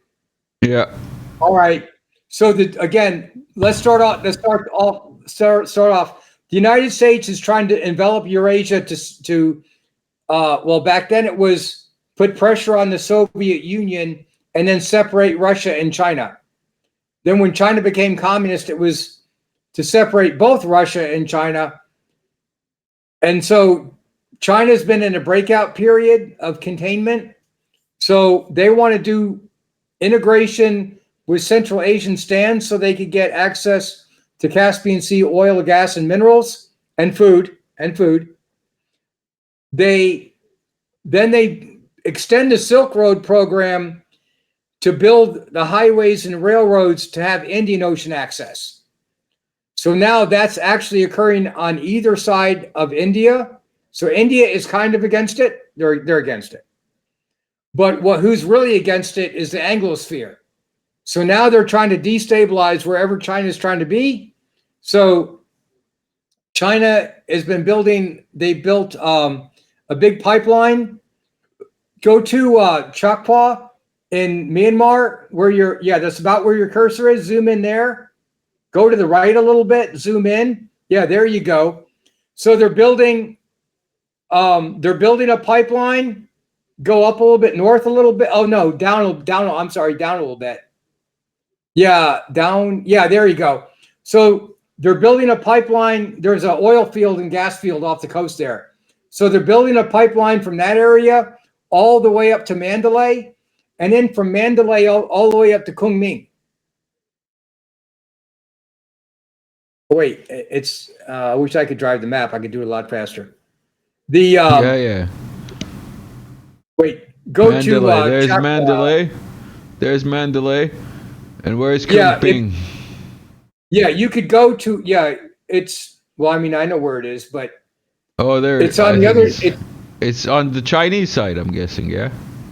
Yeah. All right. So again, let's start off. The United States is trying to envelop Eurasia to back then it was put pressure on the Soviet Union and then separate Russia and China. Then when China became communist, it was to separate both Russia and China. And so China's been in a breakout period of containment. So they want to do integration with Central Asian stands so they could get access to Caspian Sea oil, gas, and minerals and food. They extend the Silk Road program to build the highways and railroads to have Indian Ocean access. So now that's actually occurring on either side of India. So India is kind of against it. They're against it. But who's really against it is the Anglosphere. So now they're trying to destabilize wherever China is trying to be. So China has been building, they built a big pipeline. Go to Chakpa in Myanmar, where that's about where your cursor is. Zoom in there. Go to the right a little bit, zoom in. Yeah, there you go. So they're building a pipeline. Go up a little bit, north a little bit. Oh no, down. I'm sorry, down a little bit. Yeah, down. Yeah, there you go. So they're building a pipeline. There's an oil field and gas field off the coast there. So they're building a pipeline from that area all the way up to Mandalay, and then from Mandalay all the way up to Kunming. Wait, it's. I wish I could drive the map. I could do it a lot faster. Yeah. Wait, go Mandalay. to. There's Mandalay. There's Mandalay. And where's Kunming? Yeah, you could go to. Yeah, it's. Well, I mean, I know where it is, but. Oh, there. It's on the other. It's on the Chinese side, I'm guessing. Yeah.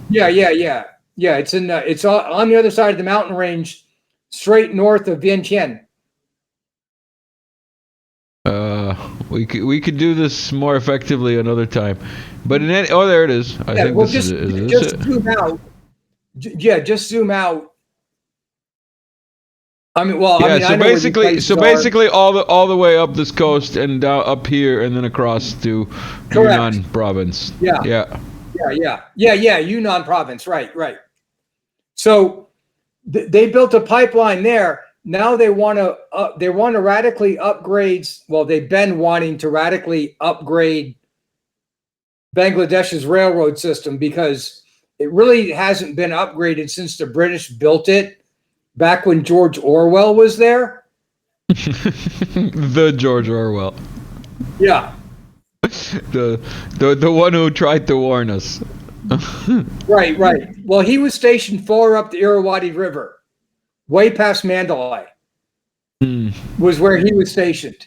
Yeah. It's in. It's on the other side of the mountain range, straight north of Vientiane. We could do this more effectively another time, but there it is. I think well, this is just zoom out. Just zoom out. I mean, well, yeah. I mean, so basically, all the way up this coast and down up here, and then across to Correct. Yunnan province. Yeah. Yunnan province. Right. So they built a pipeline there. Now they want to radically upgrade. Well, they've been wanting to radically upgrade Bangladesh's railroad system because it really hasn't been upgraded since the British built it back when George Orwell was there. The George Orwell. Yeah. The one who tried to warn us. Right. Well, he was stationed far up the Irrawaddy River. Way past Mandalay was where he was stationed.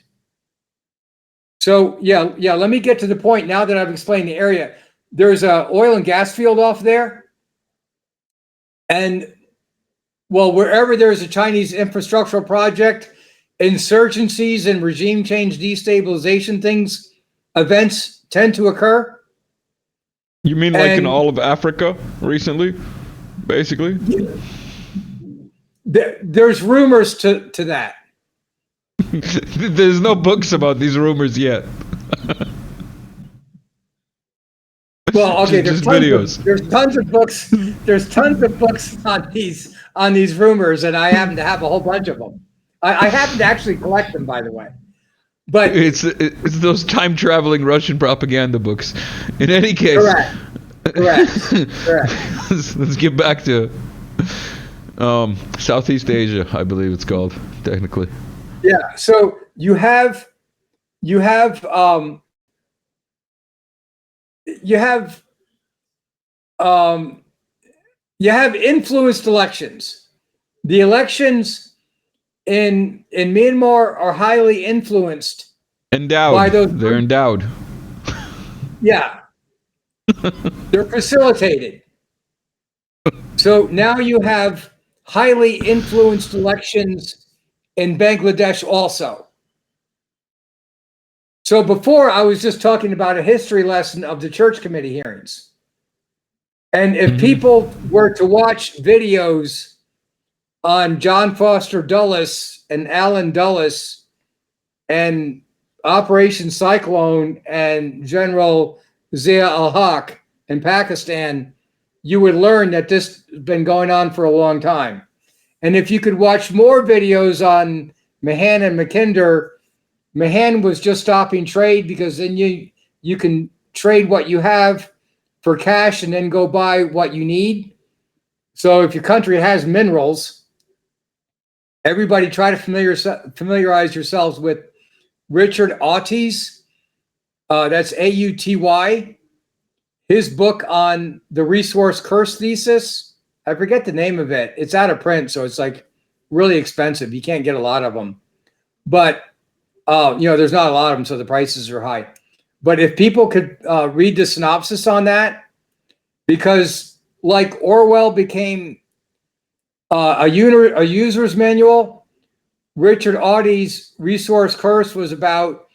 So yeah. Let me get to the point now that I've explained the area. There's a oil and gas field off there, and well, wherever there's a Chinese infrastructural project, insurgencies and regime change, destabilization events tend to occur. You mean like in all of Africa recently, basically? There's rumors to that. There's no books about these rumors yet. Well, okay, just videos. There's tons of books. There's tons of books on these rumors, and I happen to have a whole bunch of them. I happen to actually collect them, by the way. But it's those time traveling Russian propaganda books. In any case, correct. Let's get back to Southeast Asia, I believe it's called technically. Yeah. So you have influenced elections. The elections in Myanmar are highly influenced. Endowed. By those. They're endowed. Yeah. They're facilitated. So now you have highly influenced elections in Bangladesh also. So before I was just talking about a history lesson of the church committee hearings. And if people were to watch videos on John Foster Dulles and Alan Dulles and Operation Cyclone and General Zia al-Haq in Pakistan, you would learn that this has been going on for a long time. And if you could watch more videos on Mahan and Mackinder, Mahan was just stopping trade because then you can trade what you have for cash and then go buy what you need. So if your country has minerals, everybody try to familiarize yourselves with Richard Auty's, that's Auty, his book on the resource curse thesis. I forget the name of it. It's out of print, so it's like really expensive. You can't get a lot of them. But There's not a lot of them, so the prices are high. But if people could read the synopsis on that, because like Orwell became a user's manual, Richard Audie's Resource Curse was about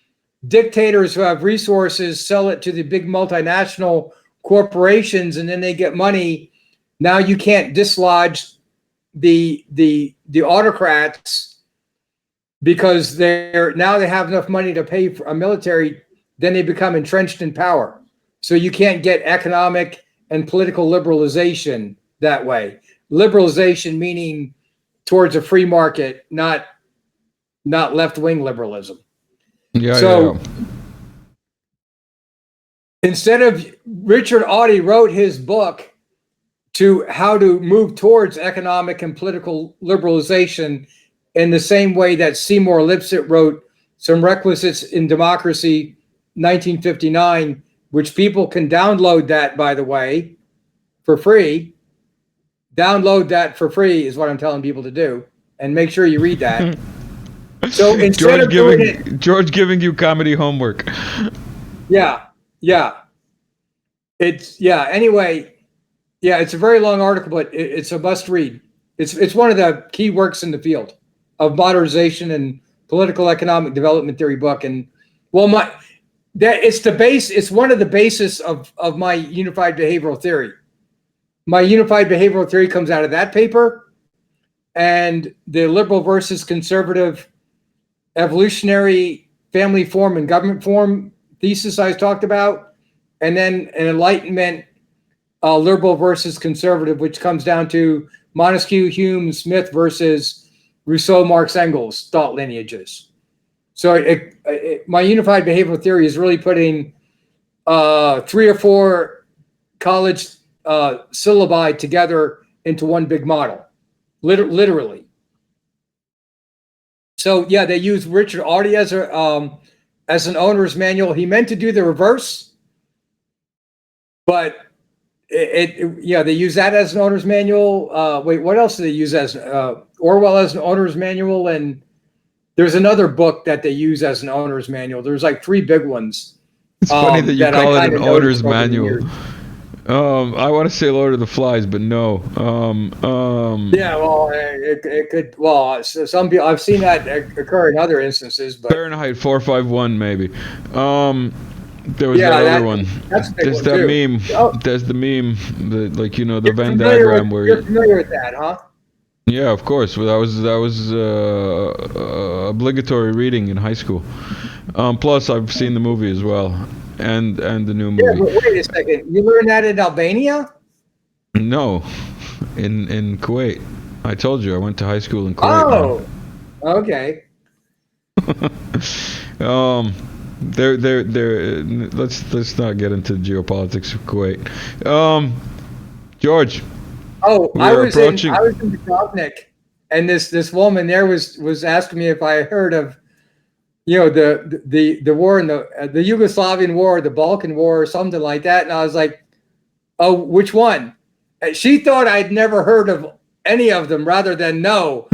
dictators who have resources sell it to the big multinational corporations, and then they get money. Now you can't dislodge the autocrats because they have enough money to pay for a military. Then they become entrenched in power. So you can't get economic and political liberalization that way. Liberalization meaning towards a free market, not left-wing liberalism. Yeah. Instead of Richard Audie wrote his book to how to move towards economic and political liberalization in the same way that Seymour Lipset wrote Some Requisites in Democracy, 1959, which people can download that, by the way, for free. Download that for free is what I'm telling people to do, and make sure you read that. So instead George giving you comedy homework. Yeah. Anyway, it's a very long article, but it's a must read. It's one of the key works in the field of modernization and political economic development theory book. And it's one of the basis of my unified behavioral theory. My unified behavioral theory comes out of that paper, and the liberal versus conservative evolutionary family form and government form thesis I talked about, and then an Enlightenment liberal versus conservative, which comes down to Montesquieu, Hume, Smith versus Rousseau, Marx, Engels thought lineages. So my unified behavioral theory is really putting 3 or 4 college syllabi together into one big model, literally. So yeah, they use Richard Audie as an owner's manual. He meant to do the reverse, but they use that as an owner's manual. What else do they use as Orwell as an owner's manual? And there's another book that they use as an owner's manual. There's like 3 big ones. It's funny that you call it an owner's manual. I want to say Lord of the Flies, but no. Yeah, well, it could. Well, some people, I've seen that occur in other instances, but Fahrenheit 451 maybe. There was that other one. There's that meme. Oh. There's the meme, the Venn diagram where you're familiar with that, huh? Yeah, of course. Well, that was obligatory reading in high school. Plus, I've seen the movie as well, and the new movie. Yeah, but wait a second. You learned that in Albania? No, in Kuwait. I told you I went to high school in Kuwait. Oh, okay. Let's not get into geopolitics of Kuwait. George. Oh, I was in Dubrovnik, and this woman there was asking me if I heard of, the war in the Yugoslavian war, the Balkan war, or something like that, and I was like, oh, which one? And she thought I'd never heard of any of them. Rather than no,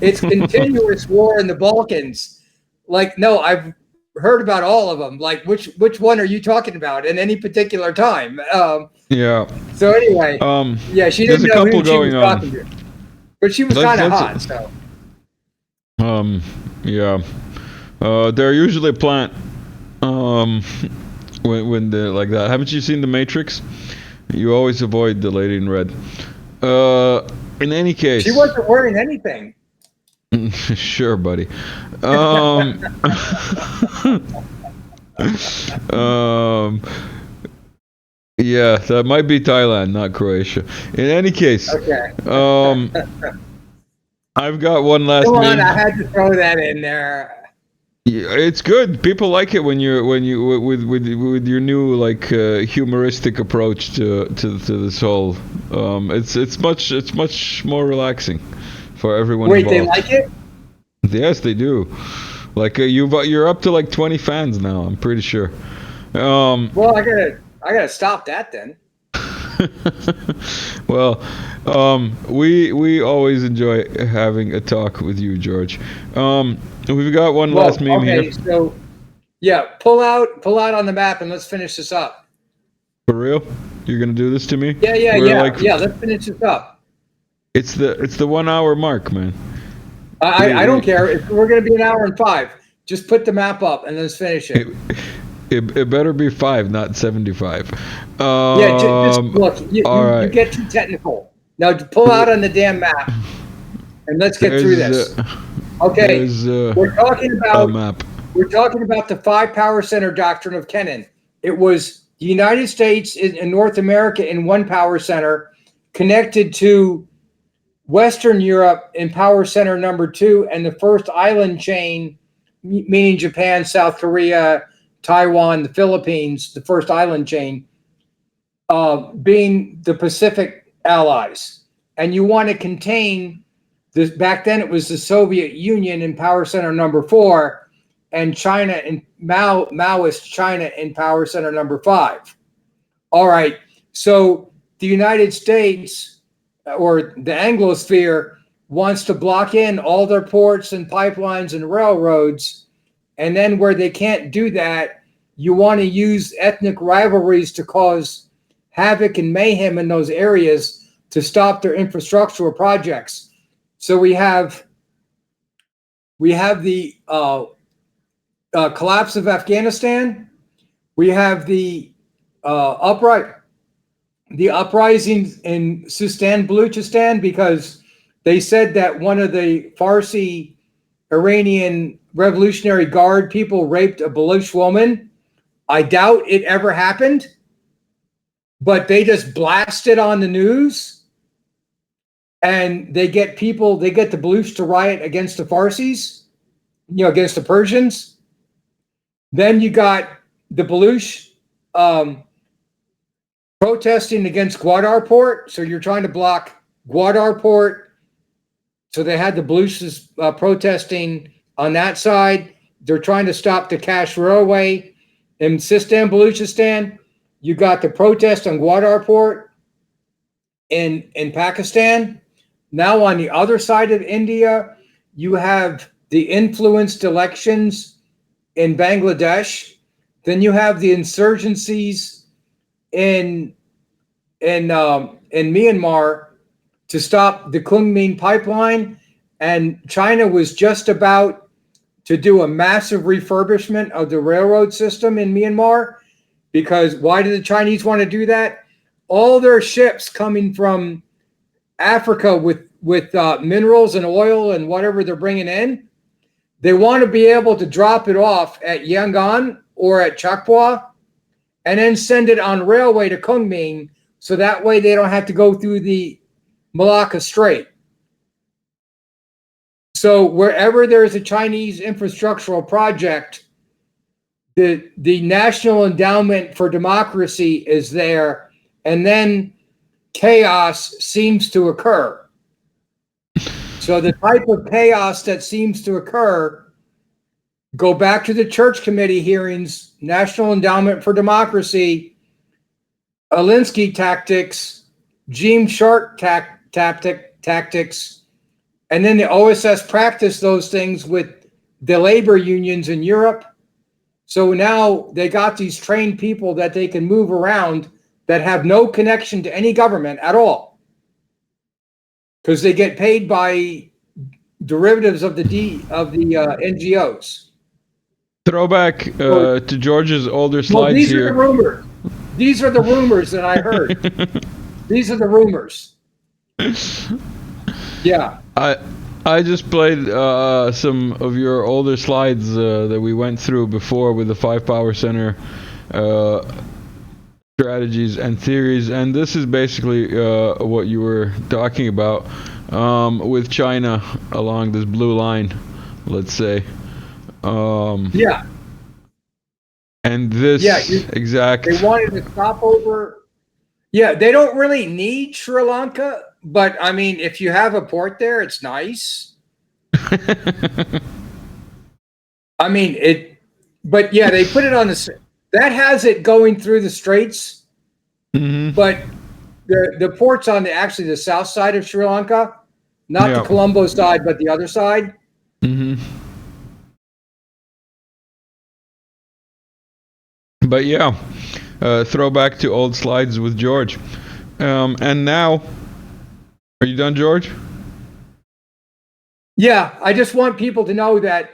it's continuous war in the Balkans. Like, no, I've heard about all of them. Like, which one are you talking about in any particular time? Yeah. So anyway, she didn't know who she was talking to, but she was kind of hot. So. They're usually a plant. When they're like that. Haven't you seen The Matrix? You always avoid the lady in red. In any case, she wasn't wearing anything. Sure, buddy. Yeah, that might be Thailand, not Croatia. In any case, okay. I've got one last. Come on, I had to throw that in there. Yeah, it's good. People like it when you with your new humoristic approach to this whole. It's much more relaxing for everyone. Wait, involved. They like it? Yes, they do. You're up to 20 fans now. I'm pretty sure. Well, I gotta stop that then. Well, we always enjoy having a talk with you, George. We've got one last meme here. So yeah, pull out on the map and let's finish this up. For real? You're gonna do this to me? Yeah. Let's finish this up. It's the 1 hour mark, man. I don't care if we're gonna be an hour and 5. Just put the map up and let's finish it. It better be 5, not 75. Just look. You get too technical. Now pull out on the damn map and let's get through this. Okay, we're talking about the 5 power center doctrine of Kennan. It was the United States and North America in one power center, connected to Western Europe in power center number 2, and the first island chain, meaning Japan, South Korea, Taiwan, the Philippines, the first island chain, being the Pacific allies. And you want to contain this. Back then it was the Soviet Union in power center number 4, and China and Maoist China in power center number 5. All right, so the United States, or the Anglosphere, wants to block in all their ports and pipelines and railroads, and then where they can't do that, you want to use ethnic rivalries to cause havoc and mayhem in those areas to stop their infrastructural projects. So we have the collapse of Afghanistan. We have the uprisings in Sistan, Baluchistan, because they said that one of the Farsi Iranian Revolutionary Guard people raped a Baluch woman. I doubt it ever happened, but they just blast it on the news, and they get the Baluch to riot against the Farsis, against the Persians. Then you got the Baluch protesting against Gwadar Port. So you're trying to block Gwadar Port. So they had the Baluchs protesting on that side. They're trying to stop the Kash Railway in Sistan, Baluchistan. You got the protest on Gwadar Port in Pakistan. Now on the other side of India, you have the influenced elections in Bangladesh. Then you have the insurgencies in Myanmar to stop the Kunming pipeline, and China was just about to do a massive refurbishment of the railroad system in Myanmar. Because why do the Chinese want to do that? All their ships coming from Africa with minerals and oil and whatever they're bringing in, they want to be able to drop it off at Yangon or at Chakwa and then send it on railway to Kunming, so that way they don't have to go through the Malacca Strait. So wherever there's a Chinese infrastructural project, the National Endowment for Democracy is there, and then chaos seems to occur. So the type of chaos that seems to occur, go back to the Church Committee hearings, National Endowment for Democracy, Alinsky tactics, Gene Sharp tactics, and then the OSS practiced those things with the labor unions in Europe. So now they got these trained people that they can move around that have no connection to any government at all, because they get paid by derivatives of the NGOs. Throwback to George's older slides these here. Are the rumors. These are the rumors that I heard. These are the rumors. Yeah. I just played some of your older slides that we went through before with the 5 power center strategies and theories, and this is basically what you were talking about with China along this blue line, let's say. Yeah. And this exact. They wanted to stop over. Yeah, they don't really need Sri Lanka, but I mean, if you have a port there, it's nice. I mean, but yeah, they put it on that has it going through the straits, but the port's on actually the south side of Sri Lanka, not the Colombo side, but the other side. But yeah, throwback to old slides with George. And now, are you done, George? Yeah, I just want people to know that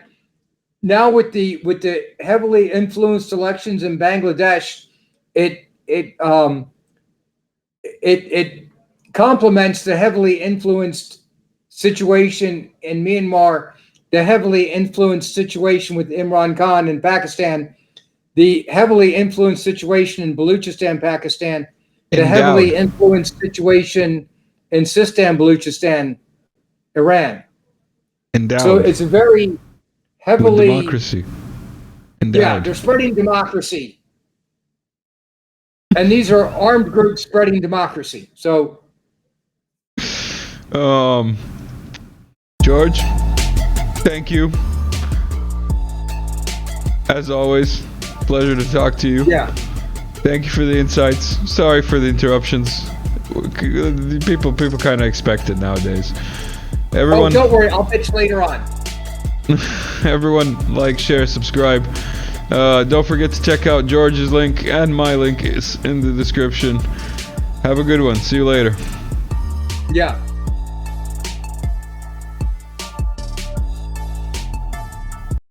now with the heavily influenced elections in Bangladesh, it complements the heavily influenced situation in Myanmar, the heavily influenced situation with Imran Khan in Pakistan, the heavily influenced situation in Baluchistan, Pakistan, the heavily influenced situation in Sistan, Baluchistan, Iran. Endowed. So it's a very heavily with democracy. Endowed. Yeah, they're spreading democracy. And these are armed groups spreading democracy. So George, thank you. As always, pleasure to talk to you. Yeah. Thank you for the insights. Sorry for the interruptions. People kind of expect it nowadays. Everyone, don't worry, I'll pitch later on. Everyone, like, share, subscribe. Don't forget to check out George's link, and my link is in the description. Have a good one. See you later. Yeah.